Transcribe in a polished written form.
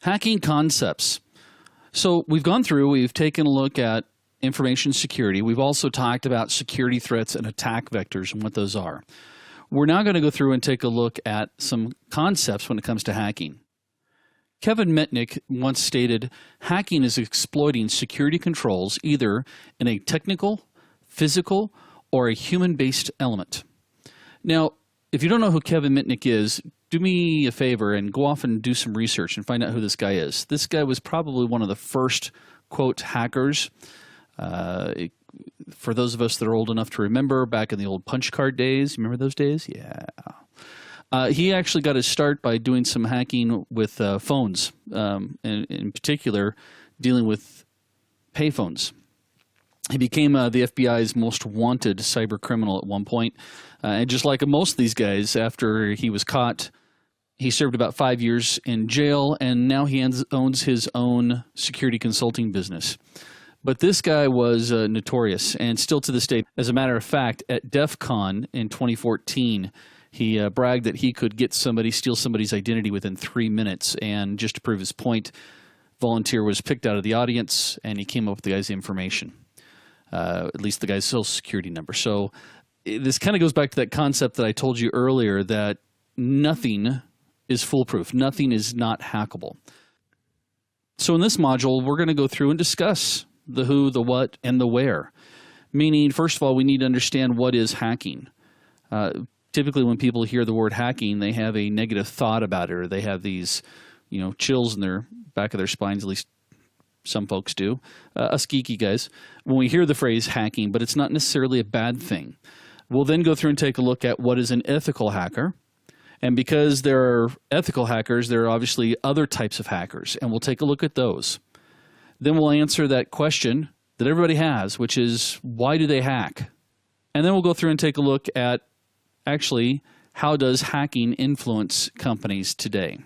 Hacking concepts. So we've gone through, we've taken a look at information security. We've also talked about security threats and attack vectors and what those are. We're now going to go through and take a look at some concepts when it comes to hacking. Kevin Mitnick once stated, hacking is exploiting security controls either in a technical, physical, or a human-based element. Now, if you don't know who Kevin Mitnick is, do me a favor and go off and do some research and find out who this guy is. This guy was probably one of the first, quote, hackers. For those of us that are old enough to remember, back in the old punch card days, you remember those days? Yeah. He actually got his start by doing some hacking with phones, and in particular, dealing with payphones. He became the FBI's most wanted cyber criminal at one point. And just like most of these guys, after he was caught, he served about 5 years in jail, and now he owns his own security consulting business. But this guy was notorious, and still to this day. As a matter of fact, at DEF CON in 2014, he bragged that he could get somebody, steal somebody's identity within 3 minutes. And just to prove his point, volunteer was picked out of the audience, and he came up with the guy's information, at least the guy's social security number. So this kind of goes back to that concept that I told you earlier, that nothing is foolproof. Nothing is not hackable. So in this module, we're going to go through and discuss the who, the what, and the where. Meaning, first of all, we need to understand what is hacking. Typically, when people hear the word hacking, they have a negative thought about it, or they have these, chills in their back of their spines. At least some folks do. Us geeky guys, when we hear the phrase hacking, but it's not necessarily a bad thing. We'll then go through and take a look at what is an ethical hacker. And because there are ethical hackers, there are obviously other types of hackers, and we'll take a look at those. Then we'll answer that question that everybody has, which is, why do they hack? And then we'll go through and take a look at, actually, how does hacking influence companies today?